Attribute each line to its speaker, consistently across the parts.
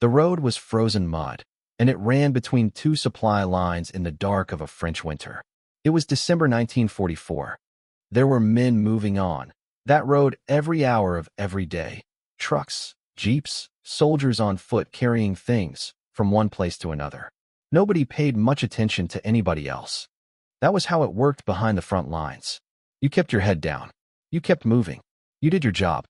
Speaker 1: The road was frozen mud, and it ran between two supply lines in the dark of a French winter. It was December 1944. There were men moving on that road every hour of every day. Trucks, jeeps, soldiers on foot carrying things from one place to another. Nobody paid much attention to anybody else. That was how it worked behind the front lines. You kept your head down. You kept moving. You did your job.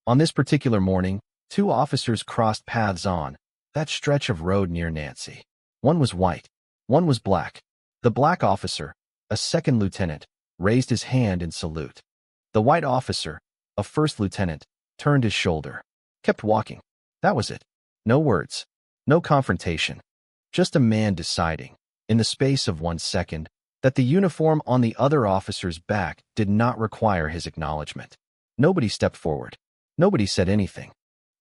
Speaker 1: On this particular morning, two officers crossed paths on that stretch of road near Nancy. One was white. One was black. The black officer, a second lieutenant, raised his hand in salute. The white officer, a first lieutenant, turned his shoulder. Kept walking. That was it. No words. No confrontation. Just a man deciding, in the space of 1 second, that the uniform on the other officer's back did not require his acknowledgement. Nobody stepped forward. Nobody said anything.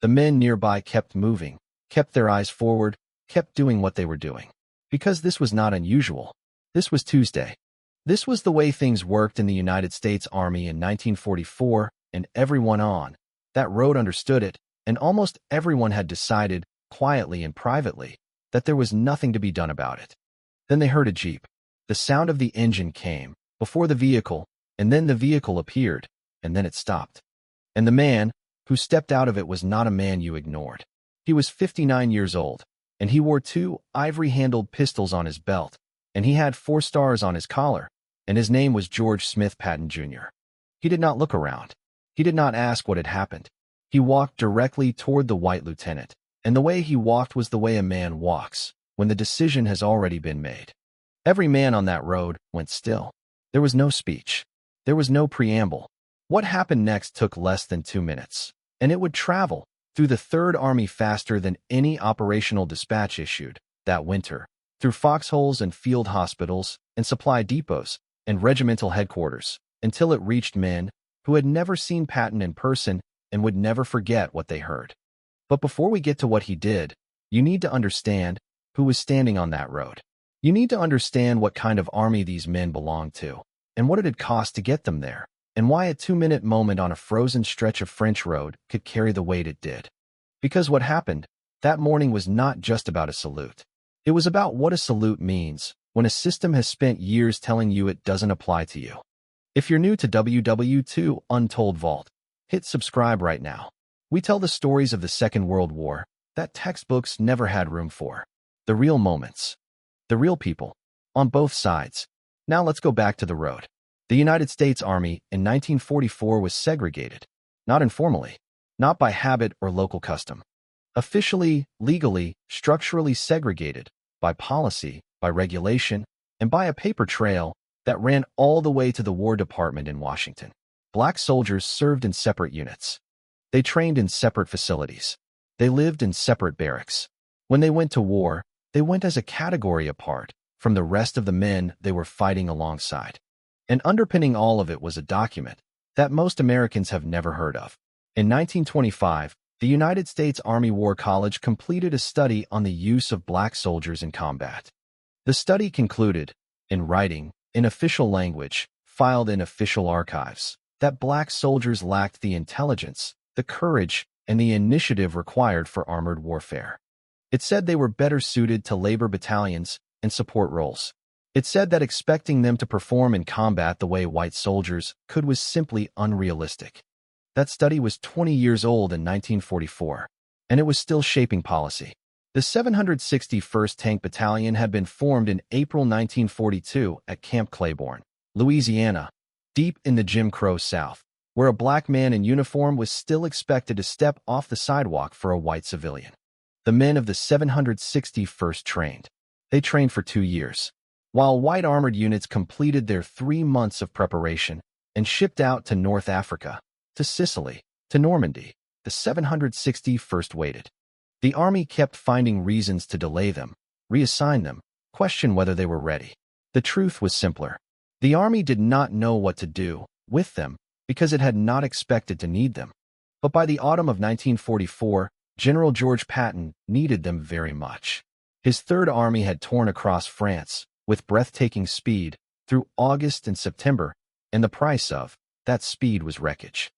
Speaker 1: The men nearby kept moving, kept their eyes forward, kept doing what they were doing. Because this was not unusual. This was Tuesday. This was the way things worked in the United States Army in 1944, and everyone on that road understood it, and almost everyone had decided, quietly and privately, that there was nothing to be done about it. Then they heard a jeep. The sound of the engine came, before the vehicle, and then the vehicle appeared, and then it stopped. And the man who stepped out of it was not a man you ignored. He was 59 years old, and he wore 2 ivory-handled pistols on his belt, and he had 4 stars on his collar, and his name was George Smith Patton, Jr. He did not look around. He did not ask what had happened. He walked directly toward the white lieutenant, and the way he walked was the way a man walks when the decision has already been made. Every man on that road went still. There was no speech. There was no preamble. What happened next took less than 2 minutes, and it would travel through the Third Army faster than any operational dispatch issued that winter, through foxholes and field hospitals and supply depots and regimental headquarters, until it reached men who had never seen Patton in person and would never forget what they heard. But before we get to what he did, you need to understand who was standing on that road. You need to understand what kind of army these men belonged to, and what it had cost to get them there, and why a 2-minute moment on a frozen stretch of French road could carry the weight it did. Because what happened that morning was not just about a salute. It was about what a salute means when a system has spent years telling you it doesn't apply to you. If you're new to WWII Untold Vault, hit subscribe right now. We tell the stories of the Second World War that textbooks never had room for. The real moments. The real people. On both sides. Now let's go back to the road. The United States Army in 1944 was segregated. Not informally. Not by habit or local custom. Officially, legally, structurally segregated. By policy, by regulation, and by a paper trail that ran all the way to the War Department in Washington. Black soldiers served in separate units. They trained in separate facilities. They lived in separate barracks. When they went to war, they went as a category apart from the rest of the men they were fighting alongside. And underpinning all of it was a document that most Americans have never heard of. In 1925, the United States Army War College completed a study on the use of black soldiers in combat. The study concluded, in writing, in official language, filed in official archives, that black soldiers lacked the intelligence, the courage, and the initiative required for armored warfare. It said they were better suited to labor battalions and support roles. It said that expecting them to perform in combat the way white soldiers could was simply unrealistic. That study was 20 years old in 1944, and it was still shaping policy. The 761st Tank Battalion had been formed in April 1942 at Camp Claiborne, Louisiana, deep in the Jim Crow South, where a black man in uniform was still expected to step off the sidewalk for a white civilian. The men of the 761st trained. They trained for 2 years, while white armored units completed their 3 months of preparation and shipped out to North Africa, to Sicily, to Normandy. The 761st waited. The Army kept finding reasons to delay them, reassign them, question whether they were ready. The truth was simpler. The Army did not know what to do with them because it had not expected to need them. But by the autumn of 1944, General George Patton needed them very much. His Third Army had torn across France with breathtaking speed through August and September, and the price of that speed was wreckage.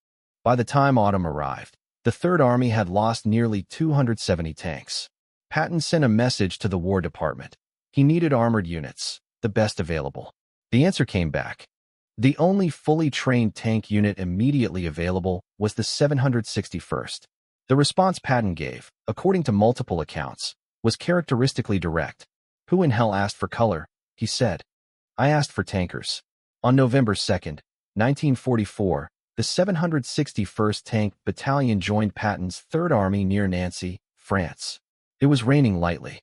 Speaker 1: By the time autumn arrived, the Third Army had lost nearly 270 tanks. Patton sent a message to the War Department. He needed armored units, the best available. The answer came back. The only fully trained tank unit immediately available was the 761st. The response Patton gave, according to multiple accounts, was characteristically direct. "Who in hell asked for color?" he said. "I asked for tankers." On November 2, 1944, the 761st Tank Battalion joined Patton's Third Army near Nancy, France. It was raining lightly.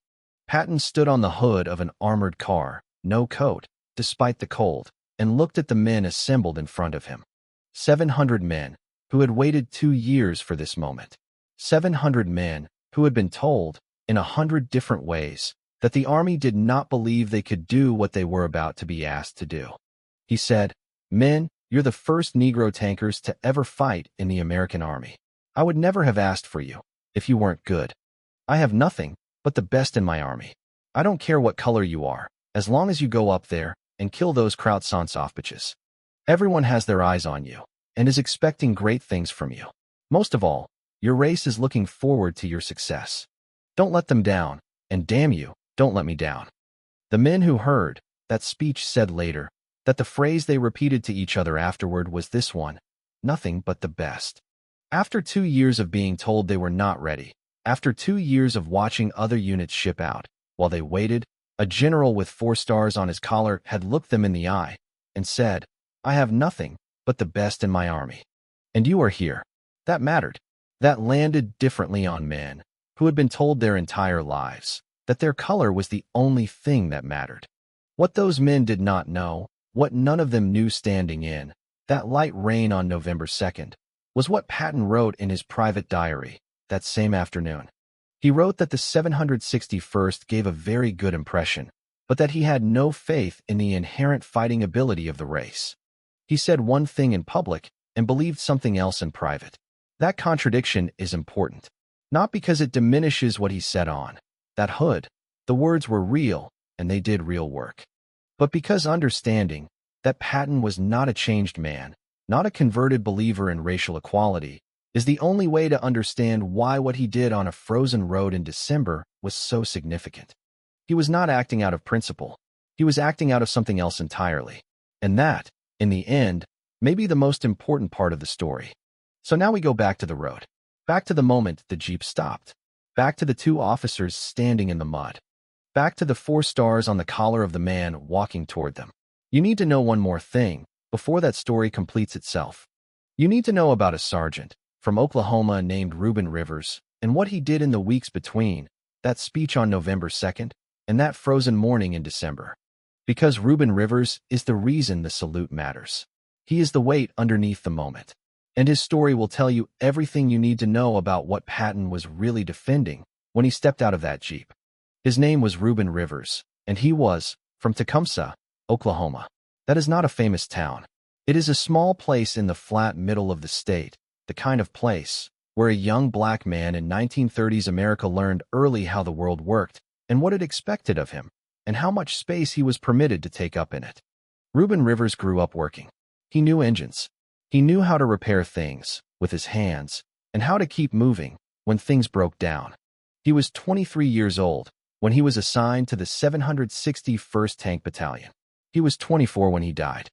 Speaker 1: Patton stood on the hood of an armored car, no coat, despite the cold, and looked at the men assembled in front of him. 700 men, who had waited 2 years for this moment. 700 men, who had been told, in 100 different ways, that the army did not believe they could do what they were about to be asked to do. He said, "Men, you're the first Negro tankers to ever fight in the American army. I would never have asked for you, if you weren't good. I have nothing but the best in my army. I don't care what color you are, as long as you go up there and kill those Krautsonsoff-bitches. Everyone has their eyes on you, and is expecting great things from you. Most of all, your race is looking forward to your success. Don't let them down, and damn you, don't let me down." The men who heard that speech said later that the phrase they repeated to each other afterward was this one: "Nothing but the best." After 2 years of being told they were not ready, after 2 years of watching other units ship out, while they waited, a general with 4 stars on his collar had looked them in the eye and said, "I have nothing but the best in my army. And you are here." That mattered. That landed differently on men who had been told their entire lives that their color was the only thing that mattered. What those men did not know, what none of them knew standing in that light rain on November 2nd, was what Patton wrote in his private diary that same afternoon. He wrote that the 761st gave a very good impression, but that he had no faith in the inherent fighting ability of the race. He said one thing in public and believed something else in private. That contradiction is important, not because it diminishes what he said on that hood. The words were real, and they did real work. But because understanding that Patton was not a changed man, not a converted believer in racial equality, is the only way to understand why what he did on a frozen road in December was so significant. He was not acting out of principle. He was acting out of something else entirely. And that, in the end, may be the most important part of the story. So now we go back to the road. Back to the moment the Jeep stopped. Back to the 2 officers standing in the mud. Back to the 4 stars on the collar of the man walking toward them. You need to know one more thing before that story completes itself. You need to know about a sergeant from Oklahoma named Reuben Rivers and what he did in the weeks between that speech on November 2nd and that frozen morning in December. Because Reuben Rivers is the reason the salute matters. He is the weight underneath the moment. And his story will tell you everything you need to know about what Patton was really defending when he stepped out of that Jeep. His name was Reuben Rivers, and he was from Tecumseh, Oklahoma. That is not a famous town. It is a small place in the flat middle of the state, the kind of place where a young black man in 1930s America learned early how the world worked and what it expected of him, and how much space he was permitted to take up in it. Reuben Rivers grew up working. He knew engines. He knew how to repair things with his hands and how to keep moving when things broke down. He was 23 years old when he was assigned to the 761st Tank Battalion. He was 24 when he died.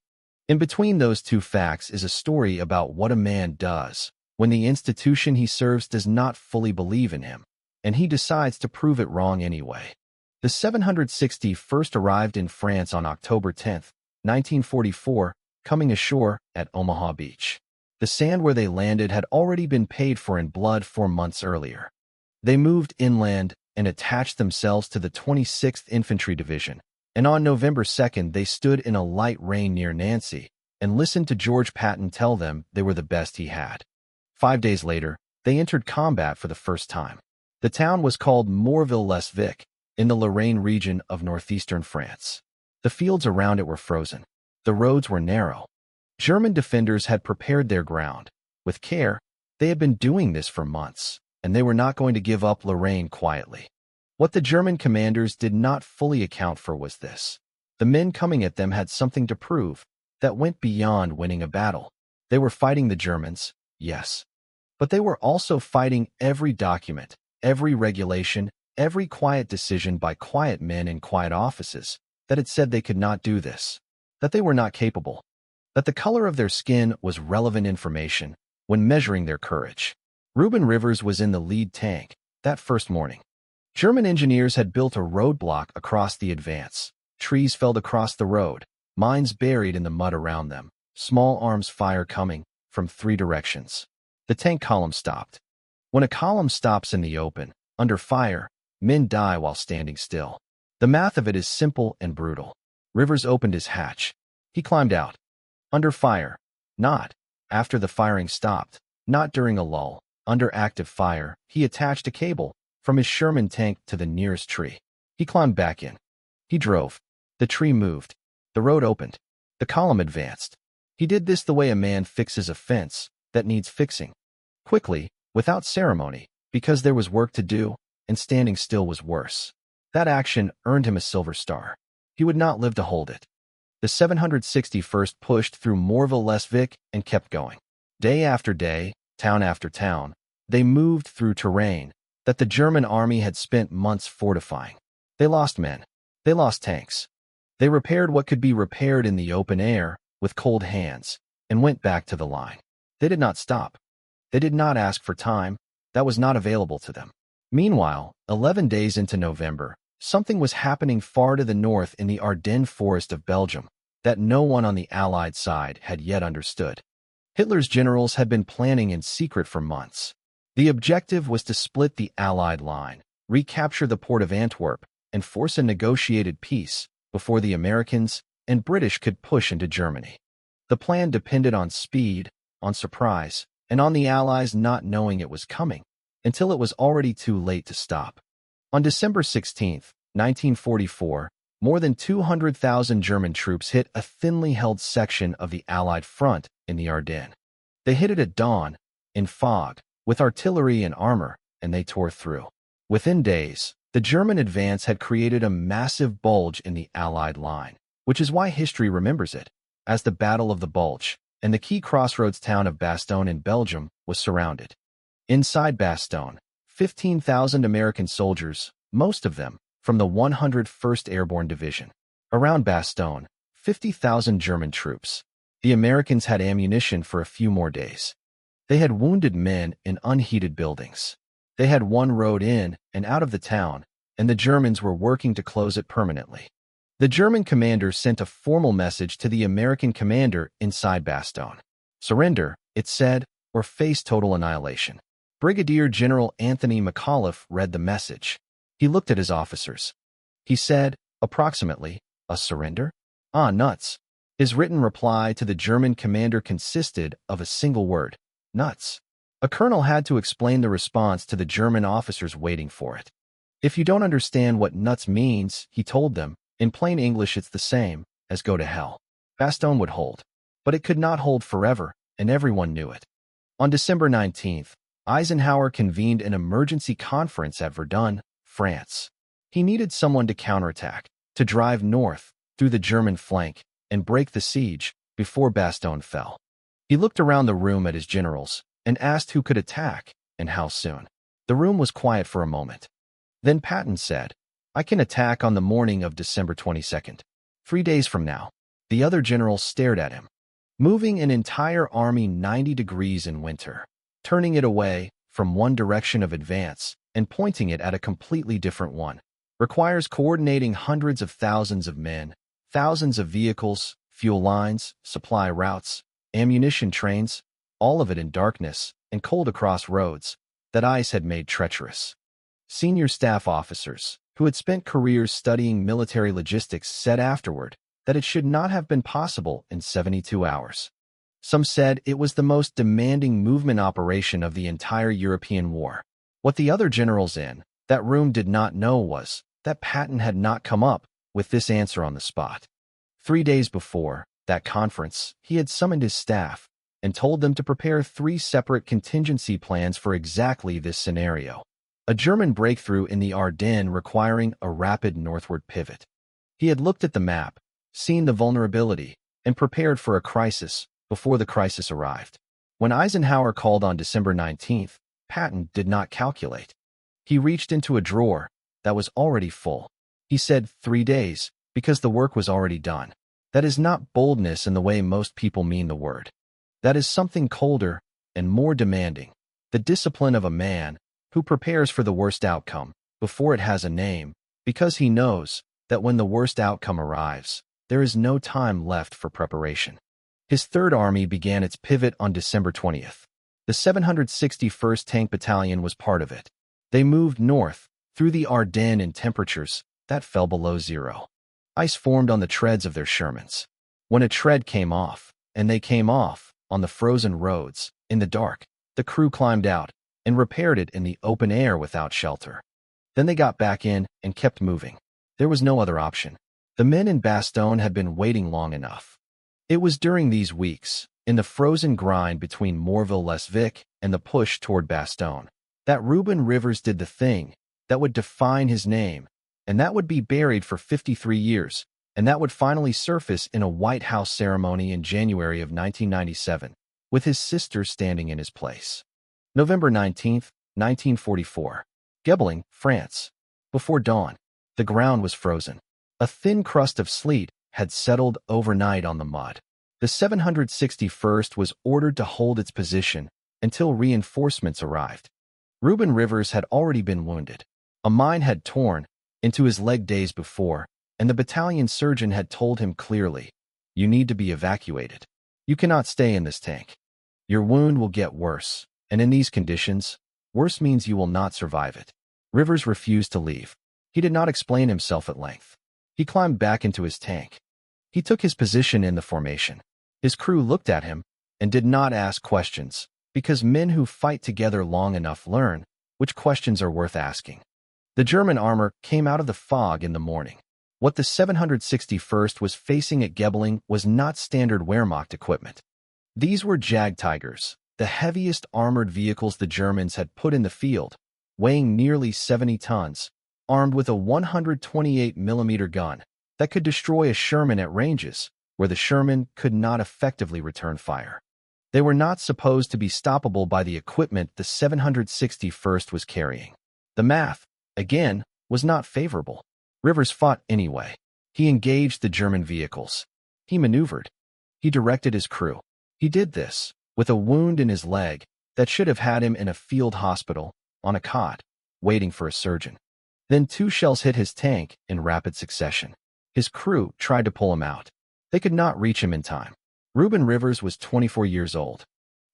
Speaker 1: In between those two facts is a story about what a man does when the institution he serves does not fully believe in him, and he decides to prove it wrong anyway. The 761st arrived in France on October 10, 1944, coming ashore at Omaha Beach. The sand where they landed had already been paid for in blood 4 months earlier. They moved inland and attached themselves to the 26th Infantry Division, and on November 2nd they stood in a light rain near Nancy and listened to George Patton tell them they were the best he had. 5 days later, they entered combat for the first time. The town was called Morville-les-Vic, in the Lorraine region of northeastern France. The fields around it were frozen. The roads were narrow. German defenders had prepared their ground. With care, they had been doing this for months, and they were not going to give up Lorraine quietly. What the German commanders did not fully account for was this. The men coming at them had something to prove that went beyond winning a battle. They were fighting the Germans, yes, but they were also fighting every document, every regulation, every quiet decision by quiet men in quiet offices, that it said they could not do this, that they were not capable, that the color of their skin was relevant information when measuring their courage. Reuben Rivers was in the lead tank that first morning. German engineers had built a roadblock across the advance. Trees felled across the road, mines buried in the mud around them, small arms fire coming from 3 directions. The tank column stopped. When a column stops in the open, under fire, men die while standing still. The math of it is simple and brutal. Rivers opened his hatch. He climbed out. Under fire. Not. After the firing stopped. Not during a lull. Under active fire, he attached a cable from his Sherman tank to the nearest tree. He climbed back in. He drove. The tree moved. The road opened. The column advanced. He did this the way a man fixes a fence that needs fixing. Quickly, without ceremony, because there was work to do, and standing still was worse. That action earned him a silver star. He would not live to hold it. The 761st pushed through Morville-les-Vic and kept going. Day after day, town after town, they moved through terrain that the German army had spent months fortifying. They lost men. They lost tanks. They repaired what could be repaired in the open air with cold hands and went back to the line. They did not stop. They did not ask for time. That was not available to them. Meanwhile, 11 days into November, something was happening far to the north in the Ardennes forest of Belgium that no one on the Allied side had yet understood. Hitler's generals had been planning in secret for months. The objective was to split the Allied line, recapture the port of Antwerp, and force a negotiated peace before the Americans and British could push into Germany. The plan depended on speed, on surprise, and on the Allies not knowing it was coming until it was already too late to stop. On December 16, 1944, more than 200,000 German troops hit a thinly held section of the Allied front in the Ardennes. They hit it at dawn, in fog, with artillery and armor, and they tore through. Within days, the German advance had created a massive bulge in the Allied line, which is why history remembers it as the Battle of the Bulge, and the key crossroads town of Bastogne in Belgium was surrounded. Inside Bastogne, 15,000 American soldiers, most of them from the 101st Airborne Division. Around Bastogne, 50,000 German troops. The Americans had ammunition for a few more days. They had wounded men in unheated buildings. They had one road in and out of the town, and the Germans were working to close it permanently. The German commander sent a formal message to the American commander inside Bastogne. Surrender, it said, or face total annihilation. Brigadier General Anthony McAuliffe read the message. He looked at his officers. He said, approximately, a surrender? Ah, nuts. His written reply to the German commander consisted of a single word, nuts. A colonel had to explain the response to the German officers waiting for it. If you don't understand what nuts means, he told them, in plain English it's the same as go to hell. Bastogne would hold. But it could not hold forever, and everyone knew it. On December 19th, Eisenhower convened an emergency conference at Verdun, France. He needed someone to counterattack, to drive north through the German flank and break the siege before Bastogne fell. He looked around the room at his generals and asked who could attack and how soon. The room was quiet for a moment. Then Patton said, I can attack on the morning of December 22nd. 3 days from now. The other generals stared at him. Moving an entire army 90 degrees in winter, turning it away from one direction of advance and pointing it at a completely different one, requires coordinating hundreds of thousands of men, thousands of vehicles, fuel lines, supply routes, ammunition trains, all of it in darkness and cold across roads that ice had made treacherous. Senior staff officers, who had spent careers studying military logistics, said afterward that it should not have been possible in 72 hours. Some said it was the most demanding movement operation of the entire European war. What the other generals in that room did not know was that Patton had not come up with this answer on the spot. 3 days before that conference, he had summoned his staff and told them to prepare 3 separate contingency plans for exactly this scenario. A German breakthrough in the Ardennes requiring a rapid northward pivot. He had looked at the map, seen the vulnerability, and prepared for a crisis before the crisis arrived. When Eisenhower called on December 19th, Patton did not calculate. He reached into a drawer that was already full. He said 3 days, because the work was already done. That is not boldness in the way most people mean the word. That is something colder and more demanding. The discipline of a man who prepares for the worst outcome before it has a name, because he knows that when the worst outcome arrives, there is no time left for preparation. His Third Army began its pivot on December 20th. The 761st Tank Battalion was part of it. They moved north through the Ardennes in temperatures that fell below zero. Ice formed on the treads of their Shermans. When a tread came off, and they came off on the frozen roads, in the dark, the crew climbed out and repaired it in the open air without shelter. Then they got back in and kept moving. There was no other option. The men in Bastogne had been waiting long enough. It was during these weeks, in the frozen grind between Morville-les-Vic and the push toward Bastogne, that Reuben Rivers did the thing that would define his name, and that would be buried for 53 years, and that would finally surface in a White House ceremony in January of 1997, with his sister standing in his place. November 19, 1944. Gebling, France. Before dawn, the ground was frozen. A thin crust of sleet had settled overnight on the mud. The 761st was ordered to hold its position until reinforcements arrived. Reuben Rivers had already been wounded. A mine had torn into his leg days before, and the battalion surgeon had told him clearly, "You need to be evacuated. You cannot stay in this tank. Your wound will get worse, and in these conditions, worse means you will not survive it." Rivers refused to leave. He did not explain himself at length. He climbed back into his tank. He took his position in the formation. His crew looked at him and did not ask questions, because men who fight together long enough learn which questions are worth asking. The German armor came out of the fog in the morning. What the 761st was facing at Gebling was not standard Wehrmacht equipment. These were Jagdtigers, the heaviest armored vehicles the Germans had put in the field, weighing nearly 70 tons, armed with a 128mm gun that could destroy a Sherman at ranges where the Sherman could not effectively return fire. They were not supposed to be stoppable by the equipment the 761st was carrying. The math, again, was not favorable. Rivers fought anyway. He engaged the German vehicles. He maneuvered. He directed his crew. He did this with a wound in his leg that should have had him in a field hospital, on a cot, waiting for a surgeon. Then 2 shells hit his tank in rapid succession. His crew tried to pull him out. They could not reach him in time. Reuben Rivers was 24 years old.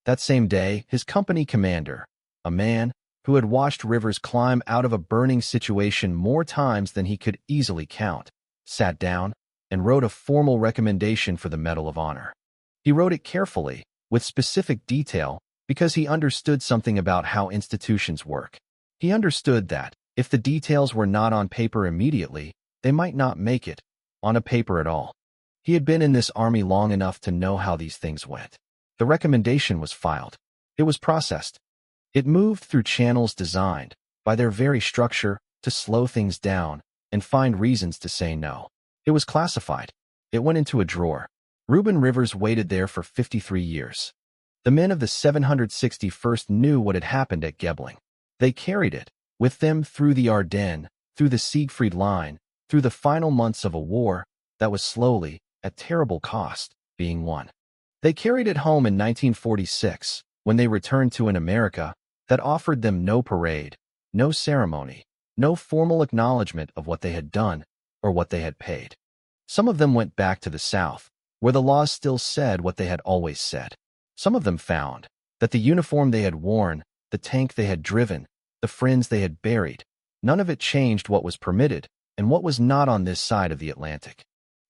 Speaker 1: That same day, his company commander, a man who had watched Rivers climb out of a burning situation more times than he could easily count, sat down and wrote a formal recommendation for the Medal of Honor. He wrote it carefully, with specific detail, because he understood something about how institutions work. He understood that, if the details were not on paper immediately, they might not make it on a paper at all. He had been in this army long enough to know how these things went. The recommendation was filed. It was processed. It moved through channels designed, by their very structure, to slow things down and find reasons to say no. It was classified. It went into a drawer. Reuben Rivers waited there for 53 years. The men of the 761st knew what had happened at Gebling. They carried it with them through the Ardennes, through the Siegfried Line, through the final months of a war that was slowly, at terrible cost, being won. They carried it home in 1946, when they returned to an America that offered them no parade, no ceremony, no formal acknowledgement of what they had done or what they had paid. Some of them went back to the South, where the laws still said what they had always said. Some of them found that the uniform they had worn, the tank they had driven, the friends they had buried, none of it changed what was permitted and what was not on this side of the Atlantic.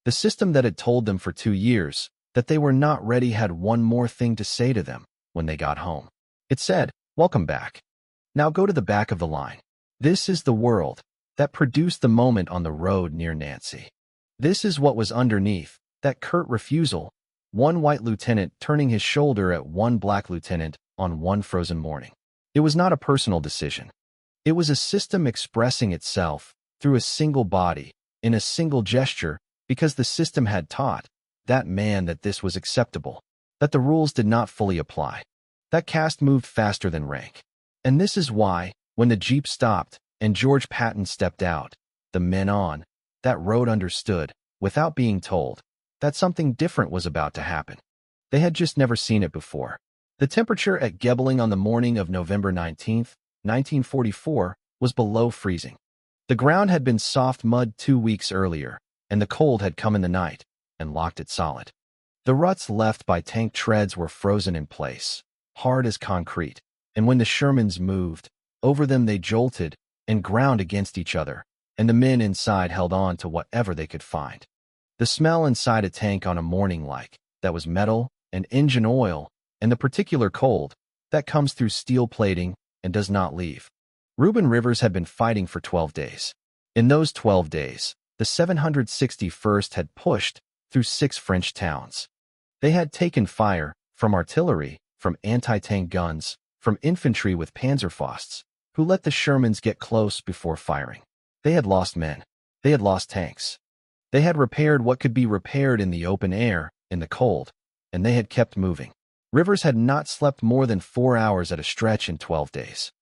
Speaker 1: The system that had told them for 2 years that they were not ready had one more thing to say to them when they got home. It said, "Welcome back. Now go to the back of the line." This is the world that produced the moment on the road near Nancy. This is what was underneath that curt refusal, one white lieutenant turning his shoulder at one black lieutenant on one frozen morning. It was not a personal decision. It was a system expressing itself through a single body, in a single gesture, because the system had taught that man that this was acceptable, that the rules did not fully apply, that caste moved faster than rank. And this is why, when the jeep stopped, and George Patton stepped out. The men on that road understood, without being told, that something different was about to happen. They had just never seen it before. The temperature at Gebling on the morning of November 19th, 1944, was below freezing. The ground had been soft mud 2 weeks earlier, and the cold had come in the night and locked it solid. The ruts left by tank treads were frozen in place, hard as concrete, and when the Shermans moved, over them they jolted and ground against each other, and the men inside held on to whatever they could find. The smell inside a tank on a morning like that was metal and engine oil, and the particular cold that comes through steel plating and does not leave. Reuben Rivers had been fighting for 12 days. In those 12 days, the 761st had pushed through 6 French towns. They had taken fire from artillery, from anti-tank guns, from infantry with Panzerfausts, who let the Shermans get close before firing. They had lost men. They had lost tanks. They had repaired what could be repaired in the open air, in the cold, and they had kept moving. Rivers had not slept more than 4 hours at a stretch in 12 days.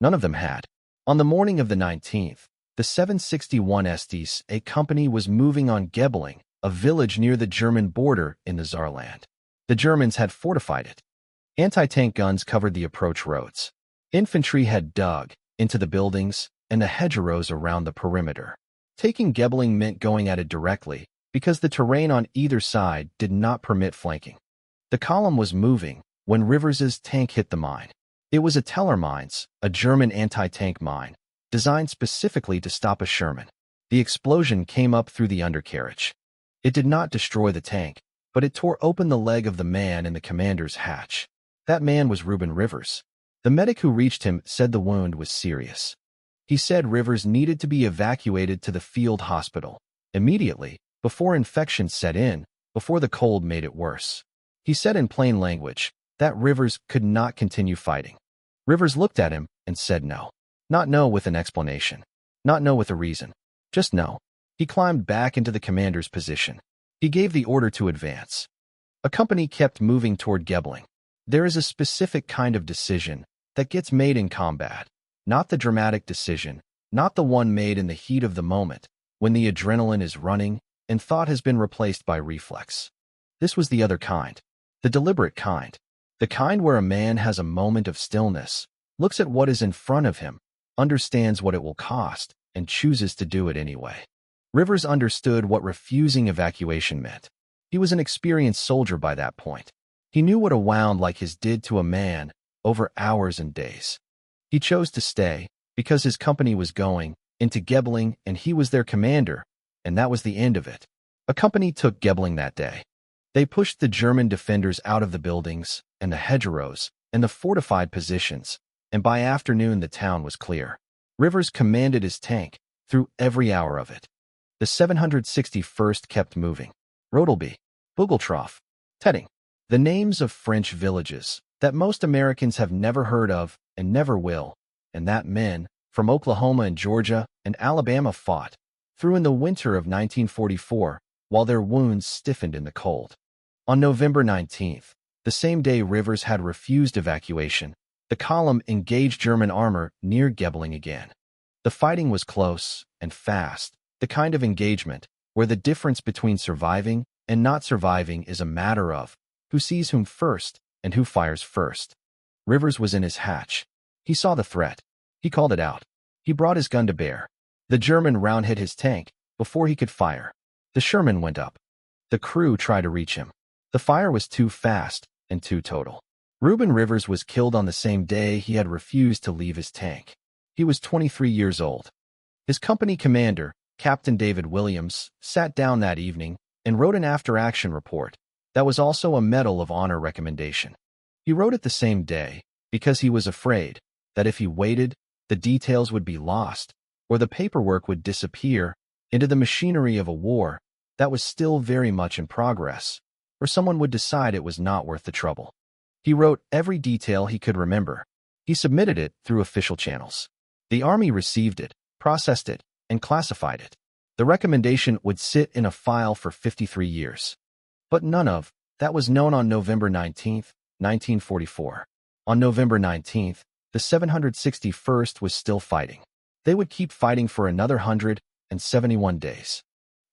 Speaker 1: None of them had. On the morning of the 19th, the 761 Estes, a company was moving on Gebling, a village near the German border in the Saarland. The Germans had fortified it. Anti-tank guns covered the approach roads. Infantry had dug into the buildings and the hedgerows around the perimeter. Taking Gebling meant going at it directly, because the terrain on either side did not permit flanking. The column was moving when Rivers's tank hit the mine. It was a Tellermines, a German anti-tank mine, designed specifically to stop a Sherman. The explosion came up through the undercarriage. It did not destroy the tank, but it tore open the leg of the man in the commander's hatch. That man was Reuben Rivers. The medic who reached him said the wound was serious. He said Rivers needed to be evacuated to the field hospital immediately, before infection set in, before the cold made it worse. He said in plain language that Rivers could not continue fighting. Rivers looked at him and said no. Not no with an explanation. Not no with a reason. Just no. He climbed back into the commander's position. He gave the order to advance. A company kept moving toward Gebling. There is a specific kind of decision that gets made in combat. Not the dramatic decision, not the one made in the heat of the moment, when the adrenaline is running and thought has been replaced by reflex. This was the other kind. The deliberate kind. The kind where a man has a moment of stillness, looks at what is in front of him, understands what it will cost, and chooses to do it anyway. Rivers understood what refusing evacuation meant. He was an experienced soldier by that point. He knew what a wound like his did to a man over hours and days. He chose to stay because his company was going into Gebling and he was their commander, and that was the end of it. A company took Gebling that day. They pushed the German defenders out of the buildings and the hedgerows and the fortified positions, and by afternoon the town was clear. Rivers commanded his tank through every hour of it. The 761st kept moving. Rodelby, Bugeltroff, Tedding. The names of French villages that most Americans have never heard of and never will, and that men from Oklahoma and Georgia and Alabama fought through in the winter of 1944 while their wounds stiffened in the cold. On November 19th, the same day Rivers had refused evacuation, the column engaged German armor near Gebling again. The fighting was close and fast, the kind of engagement where the difference between surviving and not surviving is a matter of who sees whom first and who fires first. Rivers was in his hatch. He saw the threat. He called it out. He brought his gun to bear. The German round hit his tank before he could fire. The Sherman went up. The crew tried to reach him. The fire was too fast and too total. Reuben Rivers was killed on the same day he had refused to leave his tank. He was 23 years old. His company commander, Captain David Williams, sat down that evening and wrote an after-action report that was also a Medal of Honor recommendation. He wrote it the same day because he was afraid that if he waited, the details would be lost or the paperwork would disappear into the machinery of a war that was still very much in progress, or someone would decide it was not worth the trouble. He wrote every detail he could remember. He submitted it through official channels. The Army received it, processed it, and classified it. The recommendation would sit in a file for 53 years. But none of that was known on November 19, 1944. On November 19th, the 761st was still fighting. They would keep fighting for another 171 days.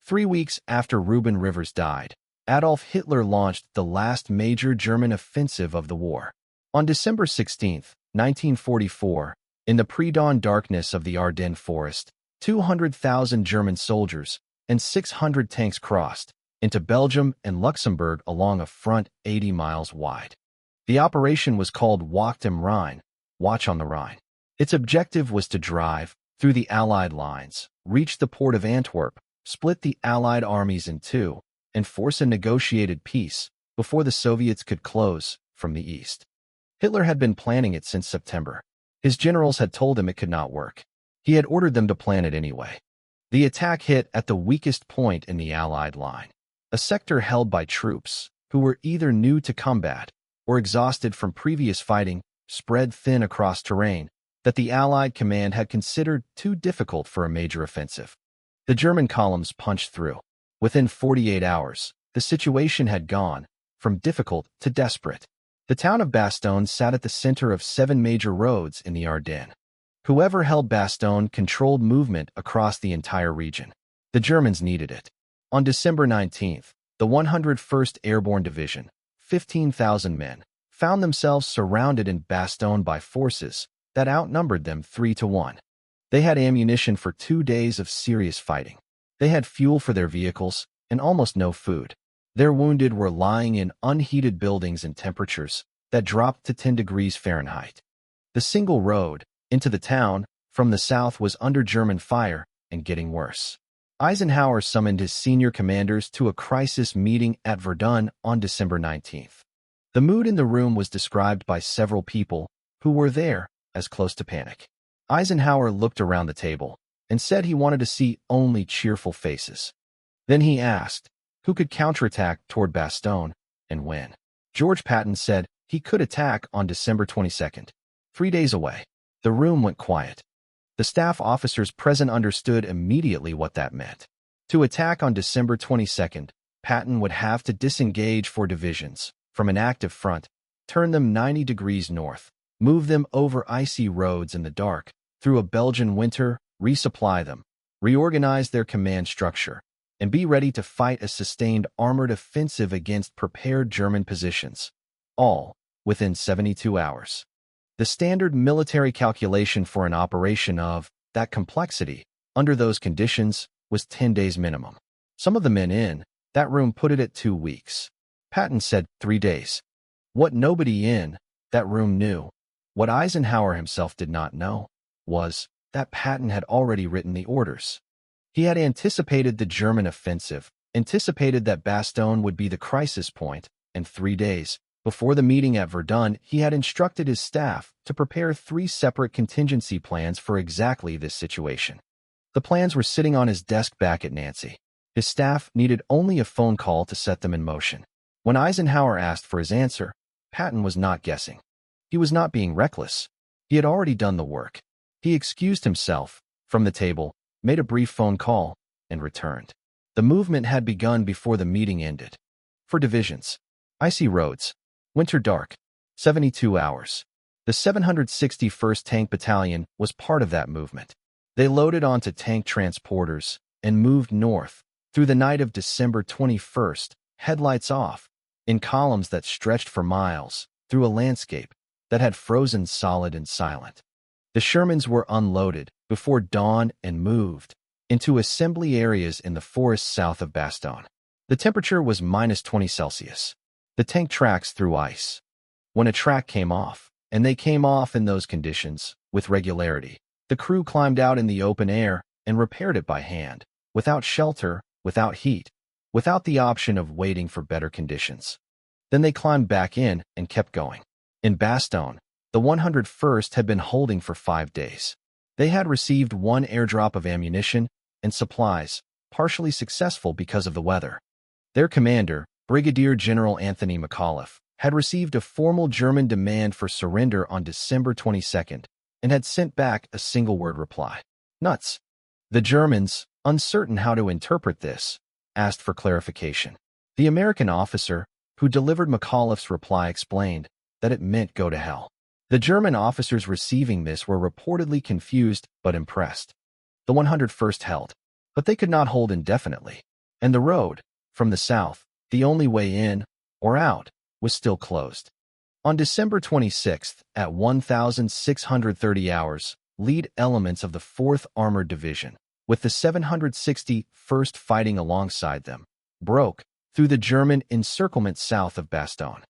Speaker 1: 3 weeks after Reuben Rivers died, Adolf Hitler launched the last major German offensive of the war. On December 16, 1944, in the pre-dawn darkness of the Ardennes forest, 200,000 German soldiers and 600 tanks crossed into Belgium and Luxembourg along a front 80 miles wide. The operation was called Wacht am Rhein, Watch on the Rhine. Its objective was to drive through the Allied lines, reach the port of Antwerp, split the Allied armies in two, and force a negotiated peace before the Soviets could close from the east. Hitler had been planning it since September. His generals had told him it could not work. He had ordered them to plan it anyway. The attack hit at the weakest point in the Allied line, a sector held by troops who were either new to combat or exhausted from previous fighting, spread thin across terrain that the Allied command had considered too difficult for a major offensive. The German columns punched through. Within 48 hours, the situation had gone from difficult to desperate. The town of Bastogne sat at the center of 7 major roads in the Ardennes. Whoever held Bastogne controlled movement across the entire region. The Germans needed it. On December 19th, the 101st Airborne Division, 15,000 men, found themselves surrounded in Bastogne by forces that outnumbered them 3-1. They had ammunition for 2 days of serious fighting. They had fuel for their vehicles and almost no food. Their wounded were lying in unheated buildings in temperatures that dropped to 10 degrees Fahrenheit. The single road into the town from the south was under German fire and getting worse. Eisenhower summoned his senior commanders to a crisis meeting at Verdun on December 19th. The mood in the room was described by several people who were there as close to panic. Eisenhower looked around the table and said he wanted to see only cheerful faces. Then he asked who could counterattack toward Bastogne and when. George Patton said he could attack on December 22nd, 3 days away. The room went quiet. The staff officers present understood immediately what that meant. To attack on December 22nd, Patton would have to disengage 4 divisions from an active front, turn them 90 degrees north, move them over icy roads in the dark, through a Belgian winter, resupply them, reorganize their command structure, and be ready to fight a sustained armored offensive against prepared German positions, all within 72 hours. The standard military calculation for an operation of that complexity, under those conditions, was 10 days minimum. Some of the men in that room put it at 2 weeks. Patton said 3 days. What nobody in that room knew, what Eisenhower himself did not know, was that Patton had already written the orders. He had anticipated the German offensive, anticipated that Bastogne would be the crisis point, and 3 days before the meeting at Verdun, he had instructed his staff to prepare 3 separate contingency plans for exactly this situation. The plans were sitting on his desk back at Nancy. His staff needed only a phone call to set them in motion. When Eisenhower asked for his answer, Patton was not guessing. He was not being reckless. He had already done the work. He excused himself from the table, made a brief phone call, and returned. The movement had begun before the meeting ended. For divisions, icy roads, winter dark, 72 hours. The 761st Tank Battalion was part of that movement. They loaded onto tank transporters and moved north through the night of December 21st, headlights off, in columns that stretched for miles through a landscape that had frozen solid and silent. The Shermans were unloaded before dawn and moved into assembly areas in the forests south of Bastogne. The temperature was -20 Celsius. The tank tracks through ice. When a track came off, and they came off in those conditions, with regularity, the crew climbed out in the open air and repaired it by hand, without shelter, without heat, without the option of waiting for better conditions. Then they climbed back in and kept going. In Bastogne, the 101st had been holding for 5 days. They had received 1 airdrop of ammunition and supplies, partially successful because of the weather. Their commander, Brigadier General Anthony McAuliffe, had received a formal German demand for surrender on December 22nd and had sent back a single-word reply. Nuts. The Germans, uncertain how to interpret this, asked for clarification. The American officer who delivered McAuliffe's reply explained that it meant go to hell. The German officers receiving this were reportedly confused but impressed. The 101st held, but they could not hold indefinitely, and the road, from the south, the only way in or out, was still closed. On December 26th, at 1630 hours, lead elements of the 4th Armored Division, with the 761st fighting alongside them, broke through the German encirclement south of Bastogne.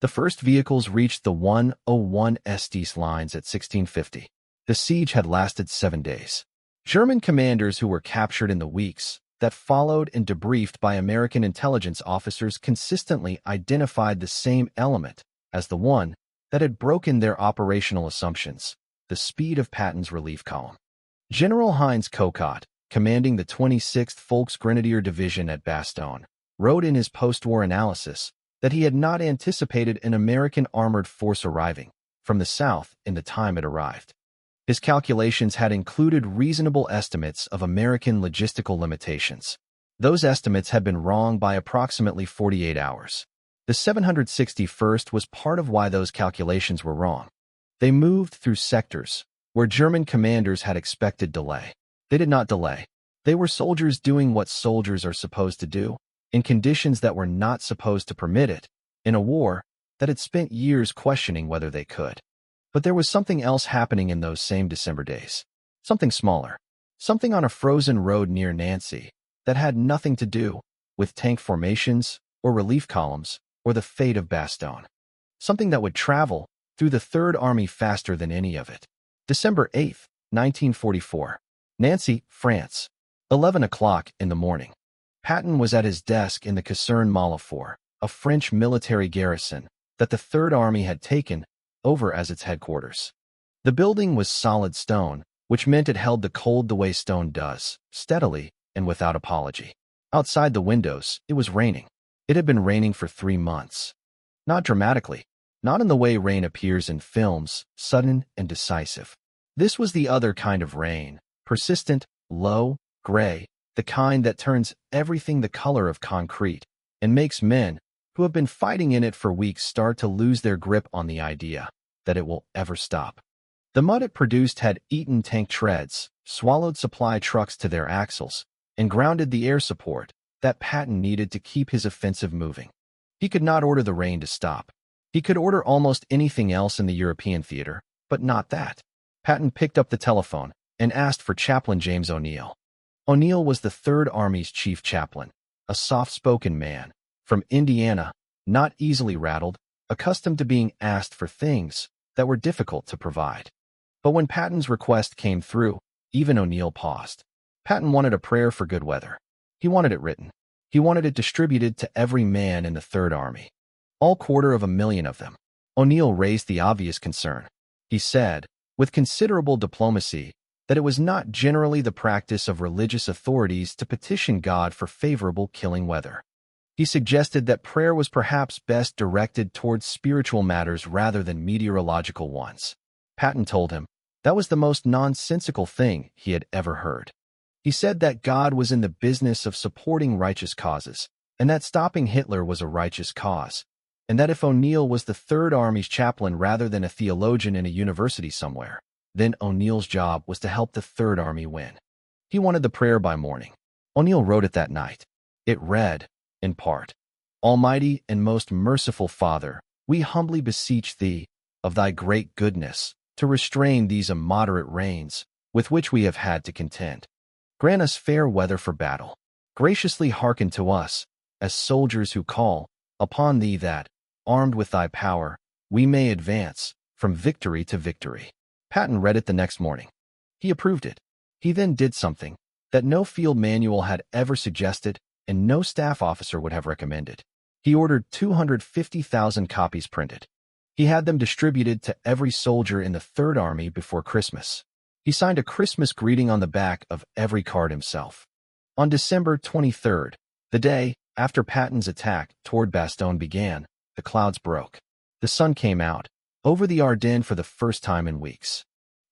Speaker 1: The first vehicles reached the 101 Estes lines at 1650. The siege had lasted 7 days. German commanders who were captured in the weeks that followed and debriefed by American intelligence officers consistently identified the same element as the one that had broken their operational assumptions: the speed of Patton's relief column. General Heinz Kokott, commanding the 26th Volksgrenadier Division at Bastogne, wrote in his post-war analysis that he had not anticipated an American armored force arriving from the south in the time it arrived. His calculations had included reasonable estimates of American logistical limitations. Those estimates had been wrong by approximately 48 hours. The 761st was part of why those calculations were wrong. They moved through sectors where German commanders had expected delay. They did not delay. They were soldiers doing what soldiers are supposed to do, in conditions that were not supposed to permit it, in a war that had spent years questioning whether they could. But there was something else happening in those same December days. Something smaller. Something on a frozen road near Nancy that had nothing to do with tank formations or relief columns or the fate of Bastogne. Something that would travel through the Third Army faster than any of it. December 8, 1944. Nancy, France. 11 o'clock in the morning. Patton was at his desk in the Caserne Malifaux, a French military garrison that the Third Army had taken over as its headquarters. The building was solid stone, which meant it held the cold the way stone does, steadily and without apology. Outside the windows, it was raining. It had been raining for 3 months. Not dramatically, not in the way rain appears in films, sudden and decisive. This was the other kind of rain, persistent, low, gray, the kind that turns everything the color of concrete and makes men who have been fighting in it for weeks start to lose their grip on the idea that it will ever stop. The mud it produced had eaten tank treads, swallowed supply trucks to their axles, and grounded the air support that Patton needed to keep his offensive moving. He could not order the rain to stop. He could order almost anything else in the European theater, but not that. Patton picked up the telephone and asked for Chaplain James O'Neill. O'Neill was the Third Army's chief chaplain, a soft-spoken man from Indiana, not easily rattled, accustomed to being asked for things that were difficult to provide. But when Patton's request came through, even O'Neill paused. Patton wanted a prayer for good weather. He wanted it written. He wanted it distributed to every man in the Third Army. All 250,000 of them. O'Neill raised the obvious concern. He said, with considerable diplomacy, that it was not generally the practice of religious authorities to petition God for favorable killing weather. He suggested that prayer was perhaps best directed towards spiritual matters rather than meteorological ones. Patton told him that was the most nonsensical thing he had ever heard. He said that God was in the business of supporting righteous causes, and that stopping Hitler was a righteous cause, and that if O'Neill was the Third Army's chaplain rather than a theologian in a university somewhere, then O'Neill's job was to help the Third Army win. He wanted the prayer by morning. O'Neill wrote it that night. It read, in part, Almighty and most merciful Father, we humbly beseech Thee, of Thy great goodness, to restrain these immoderate rains with which we have had to contend. Grant us fair weather for battle. Graciously hearken to us, as soldiers who call upon Thee that, armed with Thy power, we may advance from victory to victory. Patton read it the next morning. He approved it. He then did something that no field manual had ever suggested and no staff officer would have recommended. He ordered 250,000 copies printed. He had them distributed to every soldier in the Third Army before Christmas. He signed a Christmas greeting on the back of every card himself. On December 23rd, the day after Patton's attack toward Bastogne began, the clouds broke. The sun came out over the Ardennes for the first time in weeks.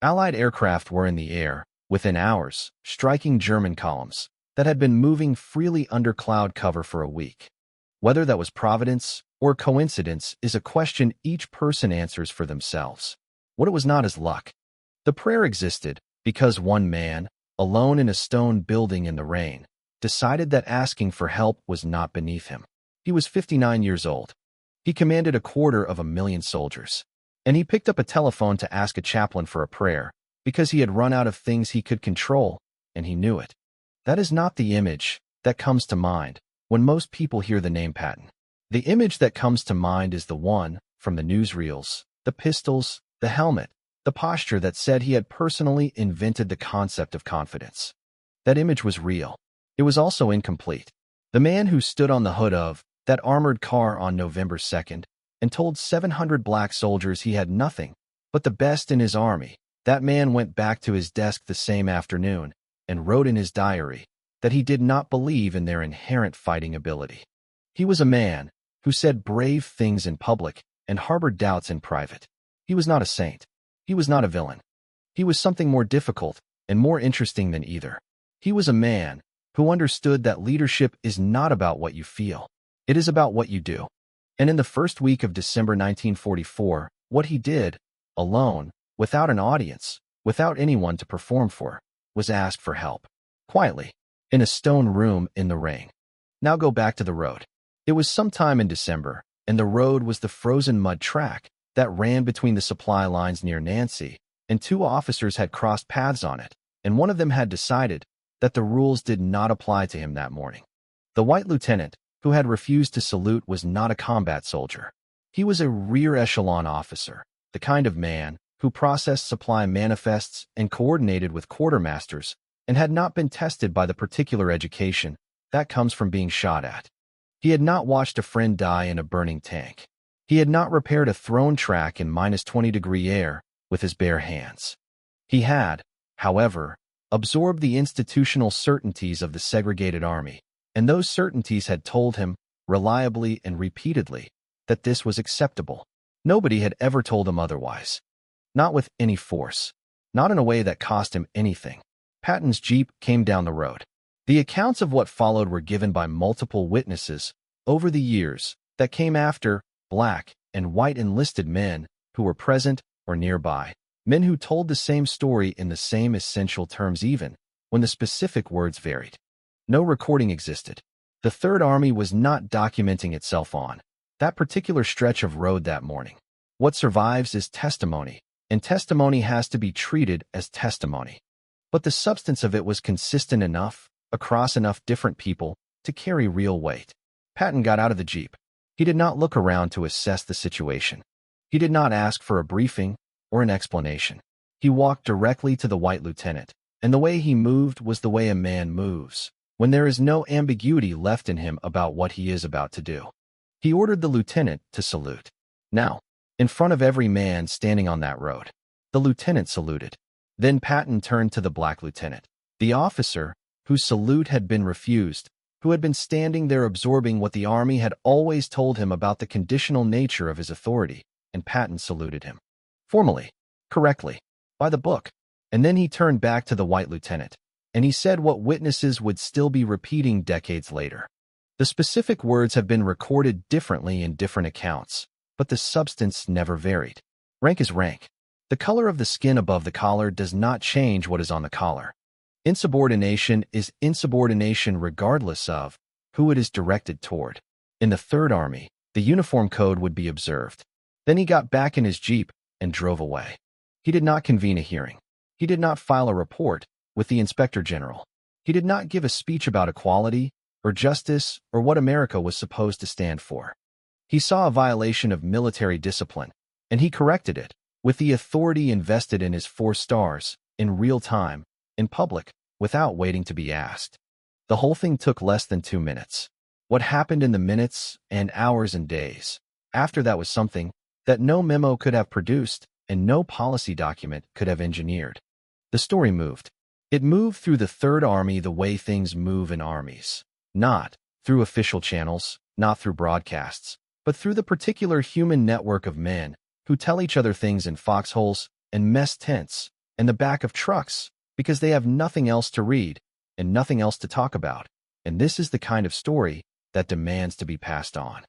Speaker 1: Allied aircraft were in the air, within hours, striking German columns that had been moving freely under cloud cover for a week. Whether that was providence or coincidence is a question each person answers for themselves. What it was not is luck. The prayer existed because one man, alone in a stone building in the rain, decided that asking for help was not beneath him. He was 59 years old. He commanded 250,000 soldiers. And he picked up a telephone to ask a chaplain for a prayer, because he had run out of things he could control, and he knew it. That is not the image that comes to mind when most people hear the name Patton. The image that comes to mind is the one from the newsreels, the pistols, the helmet, the posture that said he had personally invented the concept of confidence. That image was real. It was also incomplete. The man who stood on the hood of that armored car on November 2nd and told 700 black soldiers he had nothing but the best in his army, that man went back to his desk the same afternoon and wrote in his diary that he did not believe in their inherent fighting ability. He was a man who said brave things in public and harbored doubts in private. He was not a saint. He was not a villain. He was something more difficult and more interesting than either. He was a man who understood that leadership is not about what you feel. It is about what you do. And in the first week of December 1944, what he did, alone, without an audience, without anyone to perform for, was ask for help. Quietly, in a stone room in the rain. Now go back to the road. It was sometime in December, and the road was the frozen mud track that ran between the supply lines near Nancy, and two officers had crossed paths on it, and one of them had decided that the rules did not apply to him that morning. The white lieutenant, who had refused to salute, was not a combat soldier. He was a rear echelon officer, the kind of man who processed supply manifests and coordinated with quartermasters and had not been tested by the particular education that comes from being shot at. He had not watched a friend die in a burning tank. He had not repaired a thrown track in -20-degree air with his bare hands. He had, however, absorbed the institutional certainties of the segregated army, and those certainties had told him, reliably and repeatedly, that this was acceptable. Nobody had ever told him otherwise. Not with any force. Not in a way that cost him anything. Patton's jeep came down the road. The accounts of what followed were given by multiple witnesses over the years that came after, black and white enlisted men who were present or nearby, men who told the same story in the same essential terms even when the specific words varied. No recording existed. The Third Army was not documenting itself on that particular stretch of road that morning. What survives is testimony, and testimony has to be treated as testimony. But the substance of it was consistent enough, across enough different people, to carry real weight. Patton got out of the jeep. He did not look around to assess the situation. He did not ask for a briefing or an explanation. He walked directly to the white lieutenant, and the way he moved was the way a man moves, when there is no ambiguity left in him about what he is about to do. He ordered the lieutenant to salute. Now, in front of every man standing on that road, the lieutenant saluted. Then Patton turned to the black lieutenant, the officer whose salute had been refused, who had been standing there absorbing what the army had always told him about the conditional nature of his authority, and Patton saluted him. Formally, correctly, by the book. And then he turned back to the white lieutenant, and he said what witnesses would still be repeating decades later. The specific words have been recorded differently in different accounts, but the substance never varied. Rank is rank. The color of the skin above the collar does not change what is on the collar. Insubordination is insubordination regardless of who it is directed toward. In the Third Army, the uniform code would be observed. Then he got back in his jeep and drove away. He did not convene a hearing. He did not file a report with the Inspector General. He did not give a speech about equality or justice or what America was supposed to stand for. He saw a violation of military discipline, and he corrected it with the authority invested in his 4 stars, in real time, in public, without waiting to be asked. The whole thing took less than 2 minutes. What happened in the minutes and hours and days after that was something that no memo could have produced and no policy document could have engineered. The story moved. It moved through the Third Army the way things move in armies. Not through official channels, not through broadcasts, but through the particular human network of men who tell each other things in foxholes and mess tents and the back of trucks because they have nothing else to read and nothing else to talk about. And this is the kind of story that demands to be passed on.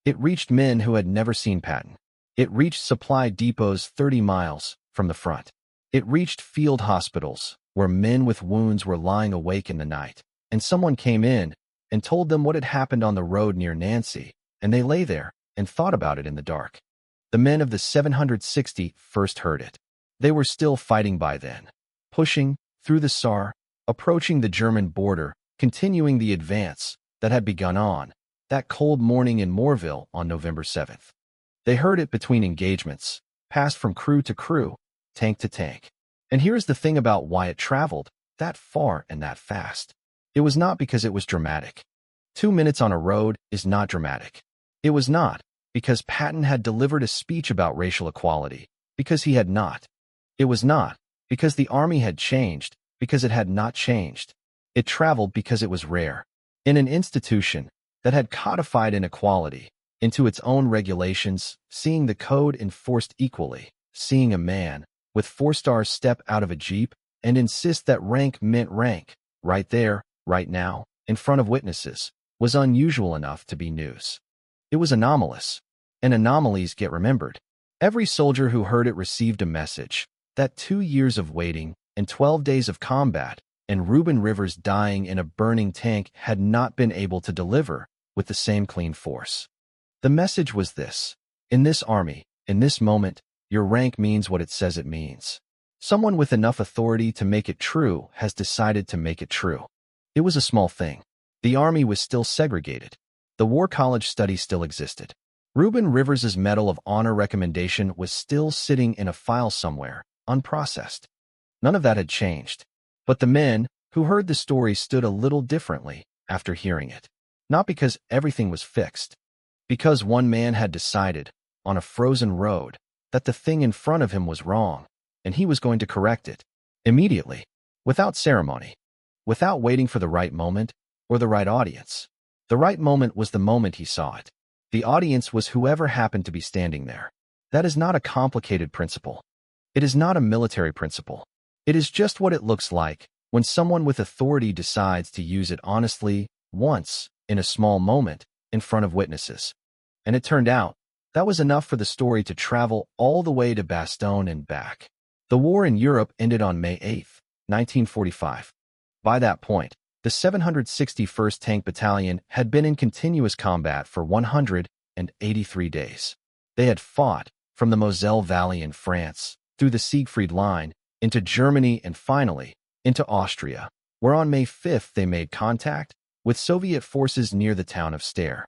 Speaker 1: It reached men who had never seen Patton. It reached supply depots 30 miles from the front. It reached field hospitals, where men with wounds were lying awake in the night, and someone came in and told them what had happened on the road near Nancy, and they lay there and thought about it in the dark. The men of the 760 first heard it. They were still fighting by then, pushing through the Saar, approaching the German border, continuing the advance that had begun on that cold morning in Morville on November 7th. They heard it between engagements, passed from crew to crew, tank to tank. And here's the thing about why it traveled that far and that fast. It was not because it was dramatic. 2 minutes on a road is not dramatic. It was not because Patton had delivered a speech about racial equality, because he had not. It was not because the army had changed, because it had not changed. It traveled because it was rare. In an institution that had codified inequality into its own regulations, seeing the code enforced equally, seeing a man with 4 stars step out of a jeep and insist that rank meant rank, right there, right now, in front of witnesses, was unusual enough to be news. It was anomalous, and anomalies get remembered. Every soldier who heard it received a message that 2 years of waiting and 12 days of combat and Reuben Rivers dying in a burning tank had not been able to deliver with the same clean force. The message was this: in this army, in this moment, your rank means what it says it means. Someone with enough authority to make it true has decided to make it true. It was a small thing. The army was still segregated. The War College study still existed. Reuben Rivers's Medal of Honor recommendation was still sitting in a file somewhere, unprocessed. None of that had changed. But the men who heard the story stood a little differently after hearing it. Not because everything was fixed. Because one man had decided, on a frozen road, that the thing in front of him was wrong, and he was going to correct it. Immediately. Without ceremony. Without waiting for the right moment or the right audience. The right moment was the moment he saw it. The audience was whoever happened to be standing there. That is not a complicated principle. It is not a military principle. It is just what it looks like when someone with authority decides to use it honestly, once, in a small moment, in front of witnesses. And it turned out, that was enough for the story to travel all the way to Bastogne and back. The war in Europe ended on May 8, 1945. By that point, the 761st Tank Battalion had been in continuous combat for 183 days. They had fought from the Moselle Valley in France, through the Siegfried Line, into Germany and finally, into Austria, where on May 5th they made contact with Soviet forces near the town of Steyr.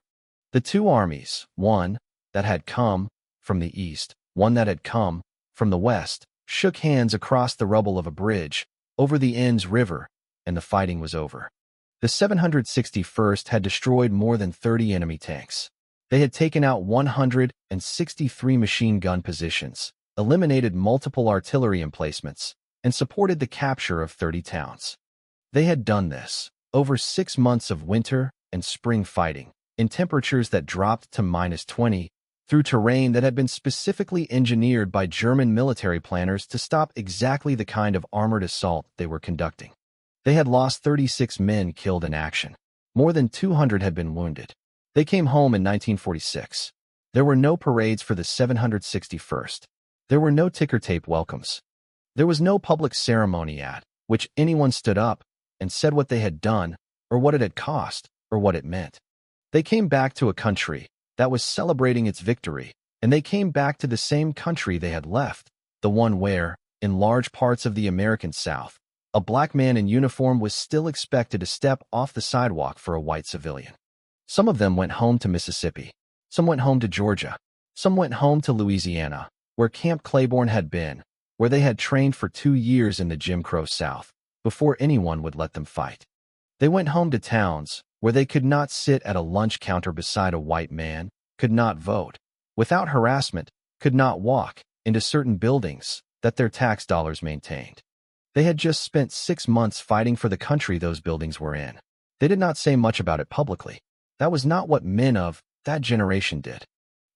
Speaker 1: The two armies, one that had come from the east, one that had come from the west, shook hands across the rubble of a bridge over the Enns River, and the fighting was over. The 761st had destroyed more than 30 enemy tanks. They had taken out 163 machine gun positions, eliminated multiple artillery emplacements, and supported the capture of 30 towns. They had done this over 6 months of winter and spring fighting, in temperatures that dropped to -20, through terrain that had been specifically engineered by German military planners to stop exactly the kind of armored assault they were conducting. They had lost 36 men killed in action. More than 200 had been wounded. They came home in 1946. There were no parades for the 761st. There were no ticker tape welcomes. There was no public ceremony at which anyone stood up and said what they had done, or what it had cost, or what it meant. They came back to a country that was celebrating its victory, and they came back to the same country they had left, the one where, in large parts of the American South, a black man in uniform was still expected to step off the sidewalk for a white civilian. Some of them went home to Mississippi. Some went home to Georgia. Some went home to Louisiana, where Camp Claiborne had been, where they had trained for 2 years in the Jim Crow South, before anyone would let them fight. They went home to towns where they could not sit at a lunch counter beside a white man, could not vote, without harassment, could not walk into certain buildings that their tax dollars maintained. They had just spent 6 months fighting for the country those buildings were in. They did not say much about it publicly. That was not what men of that generation did.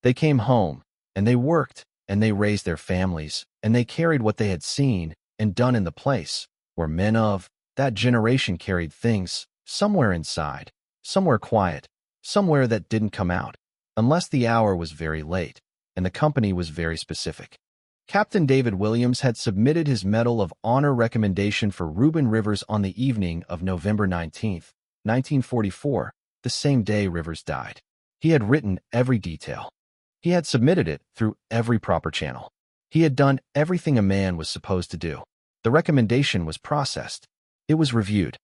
Speaker 1: They came home, and they worked, and they raised their families, and they carried what they had seen and done in the place where men of that generation carried things, somewhere inside, somewhere quiet, somewhere that didn't come out, unless the hour was very late, and the company was very specific. Captain David Williams had submitted his Medal of Honor recommendation for Reuben Rivers on the evening of November 19, 1944, the same day Rivers died. He had written every detail. He had submitted it through every proper channel. He had done everything a man was supposed to do. The recommendation was processed. It was reviewed.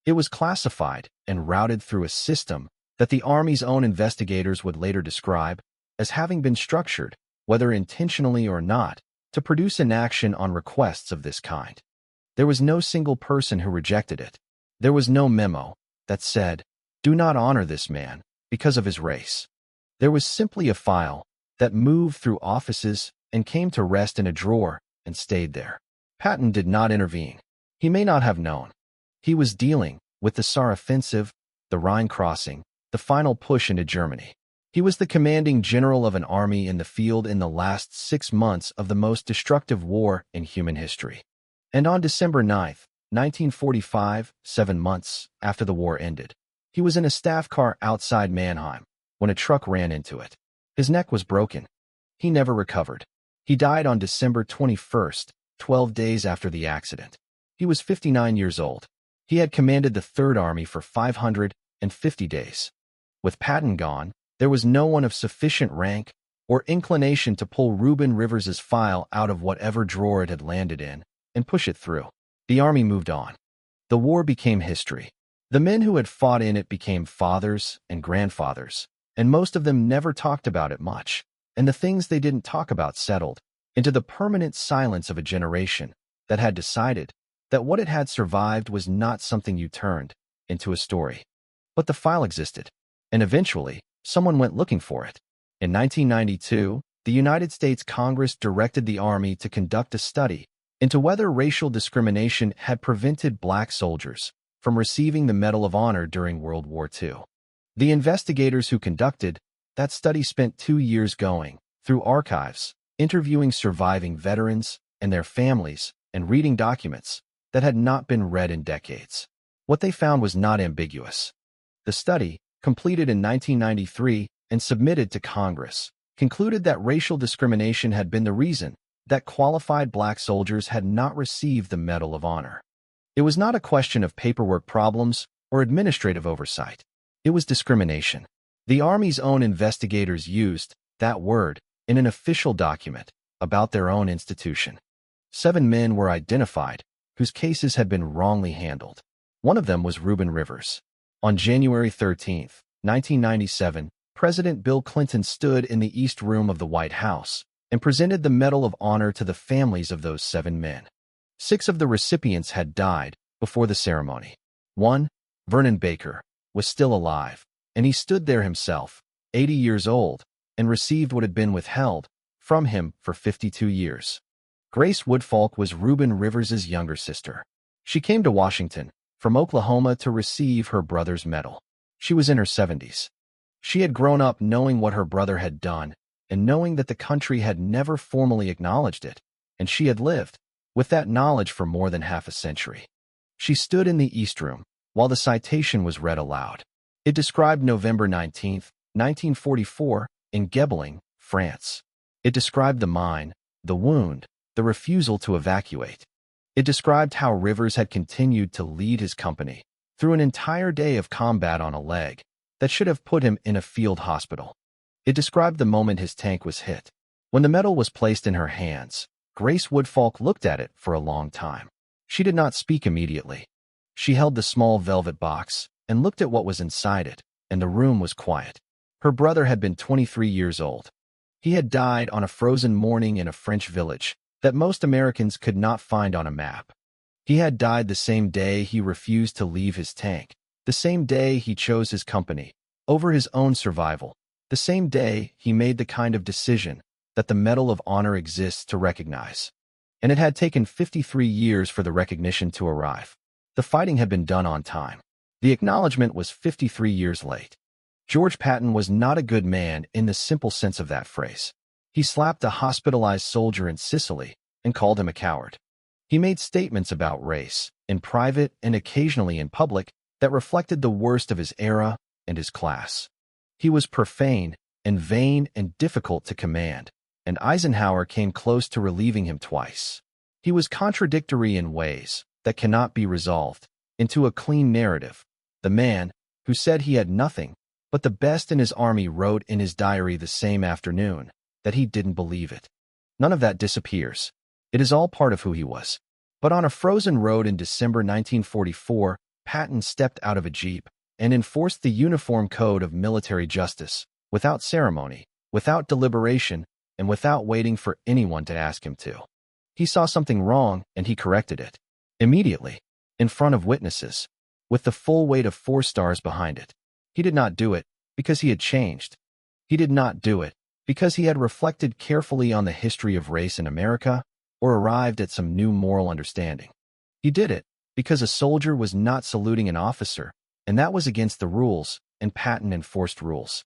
Speaker 1: It was classified and routed through a system that the Army's own investigators would later describe as having been structured, whether intentionally or not, to produce an action on requests of this kind. There was no single person who rejected it. There was no memo that said, "Do not honor this man because of his race." There was simply a file that moved through offices and came to rest in a drawer and stayed there. Patton did not intervene. He may not have known. He was dealing with the Saar offensive, the Rhine crossing, the final push into Germany. He was the commanding general of an army in the field in the last 6 months of the most destructive war in human history. And on December 9, 1945, 7 months after the war ended, he was in a staff car outside Mannheim when a truck ran into it. His neck was broken. He never recovered. He died on December 21, 12 days after the accident. He was 59 years old. He had commanded the Third Army for 550 days. With Patton gone, there was no one of sufficient rank or inclination to pull Reuben Rivers's file out of whatever drawer it had landed in and push it through. The Army moved on. The war became history. The men who had fought in it became fathers and grandfathers, and most of them never talked about it much, and the things they didn't talk about settled into the permanent silence of a generation that had decided that what it had survived was not something you turned into a story. But the file existed, and eventually, someone went looking for it. In 1992, the United States Congress directed the Army to conduct a study into whether racial discrimination had prevented black soldiers from receiving the Medal of Honor during World War II. The investigators who conducted that study spent 2 years going through archives, interviewing surviving veterans and their families, and reading documents that had not been read in decades. What they found was not ambiguous. The study, completed in 1993 and submitted to Congress, concluded that racial discrimination had been the reason that qualified black soldiers had not received the Medal of Honor. It was not a question of paperwork problems or administrative oversight. It was discrimination. The Army's own investigators used that word in an official document about their own institution. 7 men were identified whose cases had been wrongly handled. One of them was Reuben Rivers. On January 13, 1997, President Bill Clinton stood in the East Room of the White House and presented the Medal of Honor to the families of those 7 men. 6 of the recipients had died before the ceremony. One, Vernon Baker, was still alive, and he stood there himself, 80 years old, and received what had been withheld from him for 52 years. Grace Woodfolk was Reuben Rivers's younger sister. She came to Washington from Oklahoma to receive her brother's medal. She was in her 70s. She had grown up knowing what her brother had done and knowing that the country had never formally acknowledged it, and she had lived with that knowledge for more than half a century. She stood in the East Room while the citation was read aloud. It described November 19, 1944, in Gebelling, France. It described the mine, the wound, the refusal to evacuate. It described how Rivers had continued to lead his company through an entire day of combat on a leg that should have put him in a field hospital. It described the moment his tank was hit. When the medal was placed in her hands, Grace Woodfolk looked at it for a long time. She did not speak immediately. She held the small velvet box and looked at what was inside it, and the room was quiet. Her brother had been 23 years old. He had died on a frozen morning in a French village that most Americans could not find on a map. He had died the same day he refused to leave his tank, the same day he chose his company over his own survival, the same day he made the kind of decision that the Medal of Honor exists to recognize. And it had taken 53 years for the recognition to arrive. The fighting had been done on time. The acknowledgement was 53 years late. George Patton was not a good man in the simple sense of that phrase. He slapped a hospitalized soldier in Sicily and called him a coward. He made statements about race, in private and occasionally in public, that reflected the worst of his era and his class. He was profane and vain and difficult to command, and Eisenhower came close to relieving him twice. He was contradictory in ways that cannot be resolved into a clean narrative. The man, who said he had nothing but the best in his army, wrote in his diary the same afternoon that he didn't believe it. None of that disappears. It is all part of who he was. But on a frozen road in December 1944, Patton stepped out of a jeep and enforced the Uniform Code of Military Justice, without ceremony, without deliberation, and without waiting for anyone to ask him to. He saw something wrong, and he corrected it. Immediately, in front of witnesses, with the full weight of 4 stars behind it. He did not do it because he had changed. He did not do it because he had reflected carefully on the history of race in America or arrived at some new moral understanding. He did it because a soldier was not saluting an officer, and that was against the rules, and Patton enforced rules.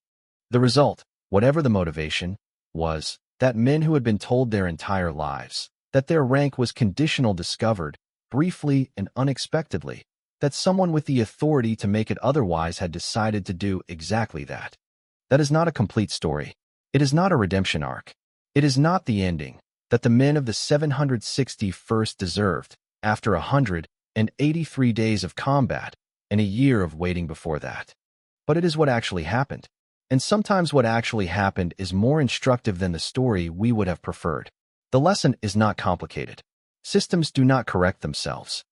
Speaker 1: The result, whatever the motivation, was that men who had been told their entire lives that their rank was conditional discovered, briefly and unexpectedly, that someone with the authority to make it otherwise had decided to do exactly that. That is not a complete story. It is not a redemption arc. It is not the ending that the men of the 761st deserved after 183 days of combat and a year of waiting before that. But it is what actually happened. And sometimes what actually happened is more instructive than the story we would have preferred. The lesson is not complicated. Systems do not correct themselves.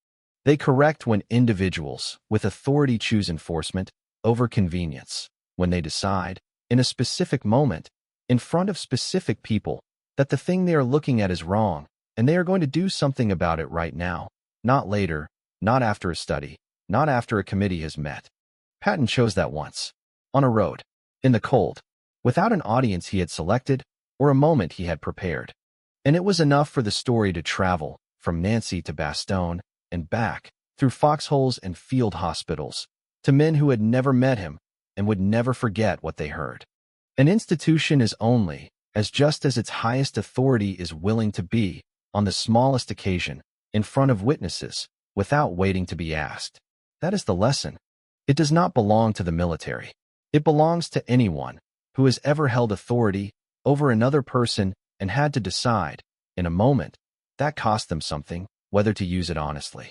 Speaker 1: They correct when individuals with authority choose enforcement over convenience, when they decide, in a specific moment, in front of specific people, that the thing they are looking at is wrong, and they are going to do something about it right now, not later, not after a study, not after a committee has met. Patton chose that once, on a road, in the cold, without an audience he had selected or a moment he had prepared. And it was enough for the story to travel from Nancy to Bastogne and back, through foxholes and field hospitals, to men who had never met him and would never forget what they heard. An institution is only as just as its highest authority is willing to be, on the smallest occasion, in front of witnesses, without waiting to be asked. That is the lesson. It does not belong to the military. It belongs to anyone who has ever held authority over another person and had to decide, in a moment, that cost them something, whether to use it honestly.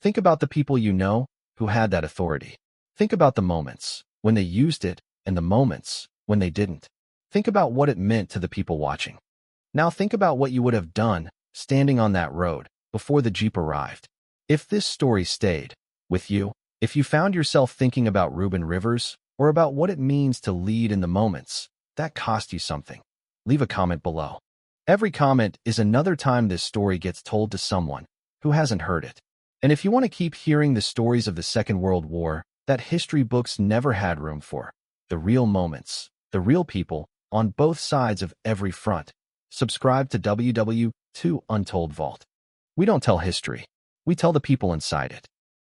Speaker 1: Think about the people you know who had that authority. Think about the moments when they used it and the moments when they didn't. Think about what it meant to the people watching. Now think about what you would have done standing on that road before the Jeep arrived. If this story stayed with you, if you found yourself thinking about Reuben Rivers or about what it means to lead in the moments that cost you something, leave a comment below. Every comment is another time this story gets told to someone who hasn't heard it. And if you want to keep hearing the stories of the Second World War that history books never had room for, the real moments, the real people on both sides of every front, subscribe to WWII Untold Vault. We don't tell history. We tell the people inside it.